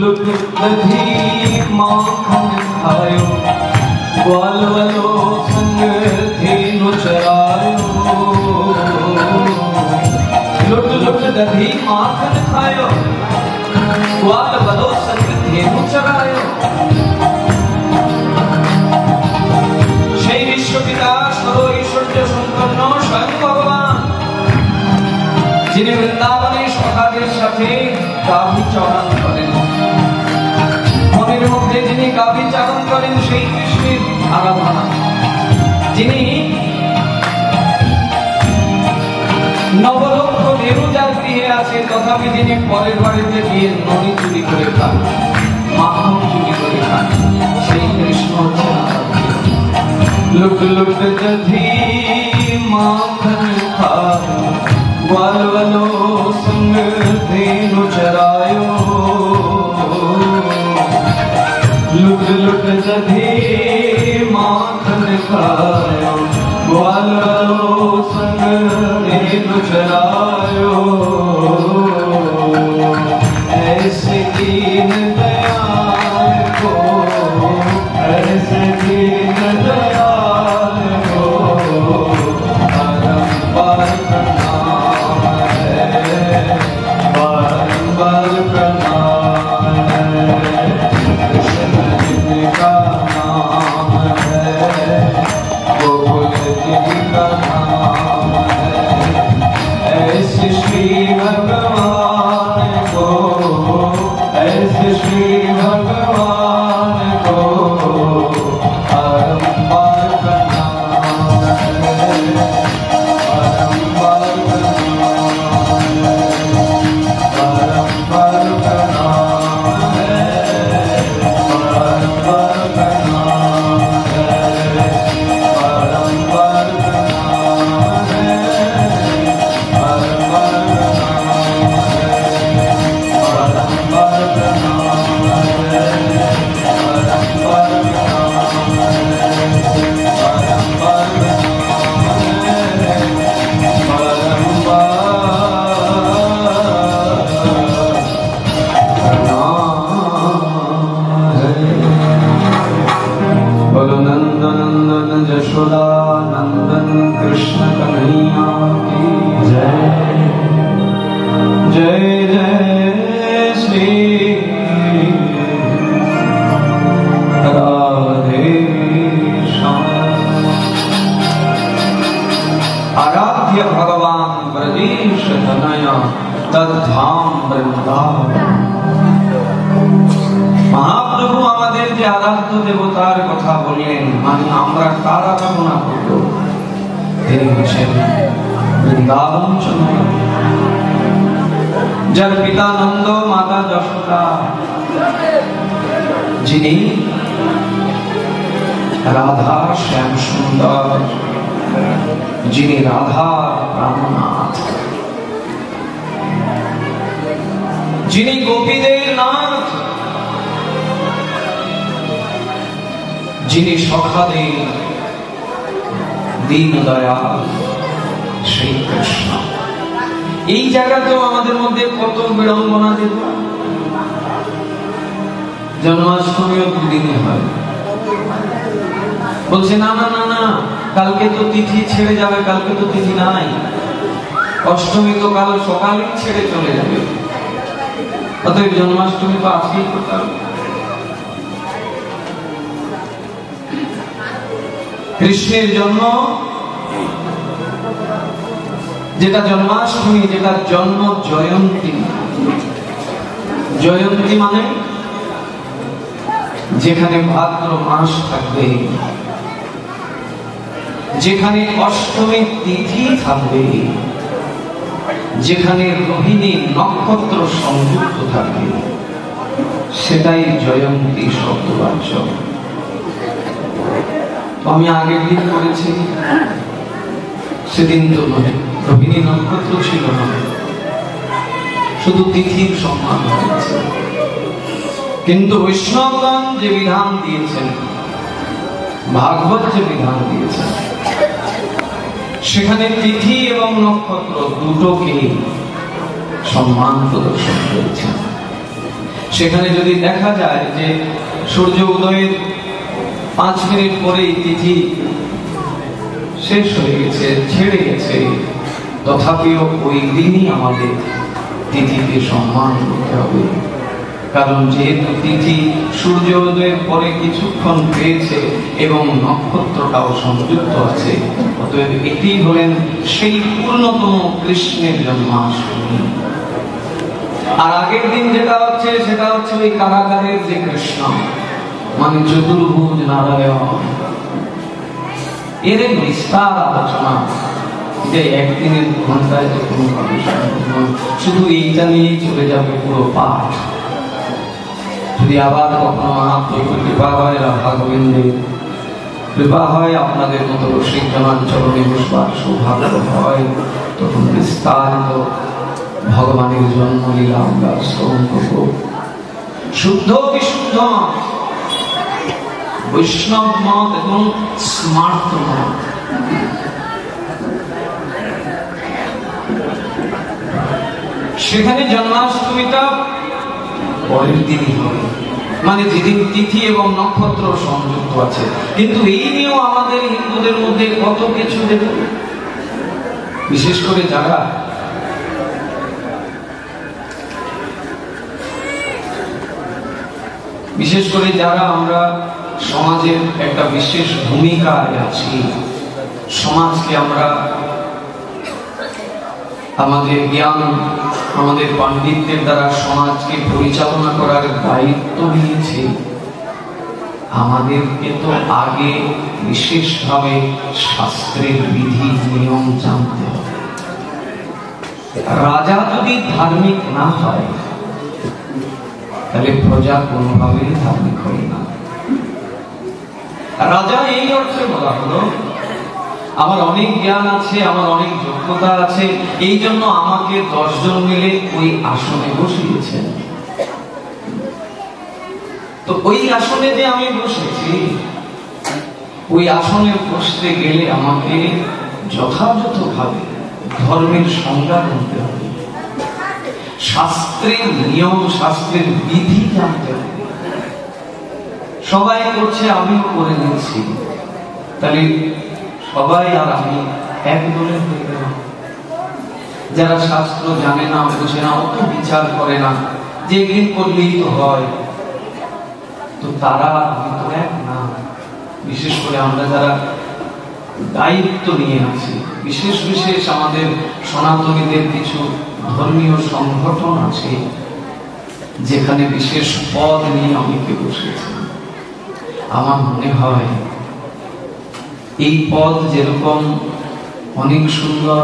लुट दधी माखन खायो, ग्वाल वालो संग धेनु चरायो। लुट लुट दधी माखन खायो, ग्वाल वालो संग धेनु चरायो। সেই বিশ্বপিতা সর্ব ঐশ্বর্য সম্পন্ন স্বয়ং ভগবান, যিনি বৃন্দাবনে সখাদের সাথে গাভী চরণ করেন, মনের মধ্যে যিনি গাভী চারণ করেন সেই কৃষ্ণের আরাধনা, যিনি নবলক্ষ দেবু যার গৃহে আছে তথাপি যিনি পরের বাড়িতে গিয়ে ননি চুরি করে খান, মাখন চুরি করে খান, সেই কৃষ্ণ হচ্ছেন আরাধ্য। लुट लुट दधी माखन खायो, ग्वाल वालो संग धेनु चरायो। लुट लुट दधी माखन खायो, ग्वाल वालो संग धेनु चरायो। ऐसे दीन दयाल को, ऐसे दीन दयाल महाप्रभु আমাদের যে আরাধ্য দেবতার কথা বললেন, মানে আমরা কার আরাধনা করব, তিনি হচ্ছেন বৃন্দাবন চন্দ্র, যার পিতা নন্দ, মাতা যশোদা, যিনি রাধা শ্যাম সুন্দর, যিনি রাধার প্রাণনাথ, যিনি গোপীদের নাথ, যিনি সখাদের দীন দয়াল শ্রী কৃষ্ণ। এই জায়গাতেও আমাদের মধ্যে কত বিড়ম্বনা দেব। জন্মাষ্টমীও দুদিনে হয়, বলছে না না না না, কালকে তো তিথি ছেড়ে যাবে, কালকে তো তিথি নাই, অষ্টমী তো কাল সকালেই ছেড়ে চলে যাবে, অতএব জন্মাষ্টমী তো আজকেই করতে হবে। কৃষ্ণের জন্ম যেটা জন্মাষ্টমী, যেটা জন্ম জয়ন্তী, জয়ন্তী মানে যেখানে ভাদ্র মাস থাকবে, যেখানে অষ্টমী তিথি থাকবে, যেখানে রোহিণী নক্ষত্র সংযুক্ত থাকবে, সেটাই জয়ন্তী শব্দবাচ্য। আমি আগের দিন করেছি, সেদিন তো রোহিণী নক্ষত্র ছিল না, শুধু তিথির সম্মান হয়েছে। কিন্তু বৈষ্ণবগণ যে বিধান দিয়েছেন, ভাগবত যে বিধান দিয়েছেন, সেখানে তিথি এবং নক্ষত্র দুটোকে সম্মান প্রদর্শন করেছেন। সেখানে যদি দেখা যায় যে সূর্য উদয়ের 5 মিনিট পরেই তিথি শেষ হয়ে গেছে, ছেড়ে গেছে, তথাপিও ওই দিনই আমাদের তিথিকে সম্মান করতে হবে। কারণ যেহেতু তিথি সূর্য উদয়ের পরে কিছুক্ষণ পেয়েছে এবং নক্ষত্রটাও সংযুক্ত আছে, অতএব এটি হলেন সেই পূর্ণতম কৃষ্ণের জন্মাষ্টমী। আর আগের দিন যেটা হচ্ছে সেটা হচ্ছে ওই কারাগারের যে কৃষ্ণ, মানে চতুর্ভুজ নারায়ণ, এর বিস্তার আলোচনা যে একদিনের ঘন্টায় যে কোনো শুধু এইটা নিয়েই চলে যাবে পুরো পাঠ। যদি আবার কখনো মহাপ্রভুর কৃপা হয়, রাধা গোবিন্দের কৃপা হয়, আপনাদের মতো রসিক জনাঞ্চলনে বসবার সৌভাগ্য হয়, তখন বিস্তারিত ভগবানের জন্মলীলা আমরা শ্রবণ করব। শুদ্ধ বিশুদ্ধ মত, বৈষ্ণব মত এবং স্মার্ত মত, সেখানে জন্মাষ্টমীটা পরের দিনই হবে, মানে যেদিন তিথি এবং নক্ষত্র সংযুক্ত আছে। কিন্তু এই নিয়েও আমাদের হিন্দুদের মধ্যে কত কিছু দেব, বিশেষ করে যারা আমরা সমাজের একটা বিশেষ ভূমিকায় আছি, সমাজকে আমরা আমাদের জ্ঞান, আমাদের পণ্ডিতদের দ্বারা সমাজকে পরিচালনা করার দায়িত্ব নিয়েছে, আমাদেরকে তো আগে বিশেষভাবে শাস্ত্রের বিধি নিয়ম জানতে হবে। রাজা যদি ধার্মিক না হয় তাহলে প্রজা কোনোভাবেই ধার্মিক হয় না। রাজা এই অর্থে বলা হলো, আমার অনেক জ্ঞান আছে, আমার অনেক যোগ্যতা আছে, এই জন্য আমাকে 10 জন মিলে ওই আসনে বসিয়েছেন। তো ওই আসনে যে আমি বসেছি, ওই আসনে বসতে গেলে আমাকে যথাযথভাবে ধর্মের সংজ্ঞা জানতে হবে, শাস্ত্রের নিয়ম, শাস্ত্রের বিধি জানতে হবে। সবাই করছে, আমিও করে নিচ্ছি, তাহলে সবাই আর আমি এক দলে হয়ে গেল। যারা শাস্ত্র জানে না, বোঝে না, অত বিচার করে না, যে এগুলি করলেই তো হয়, তো তারা আমি তো এক না। বিশেষ করে আমরা যারা দায়িত্ব নিয়ে আছি, বিশেষ বিশেষ আমাদের সনাতনীদের কিছু ধর্মীয় সংগঠন আছে যেখানে বিশেষ পদ নিয়ে অনেকে বসেছে। আমার মনে হয় এই পদ যেরকম অনেক সুন্দর,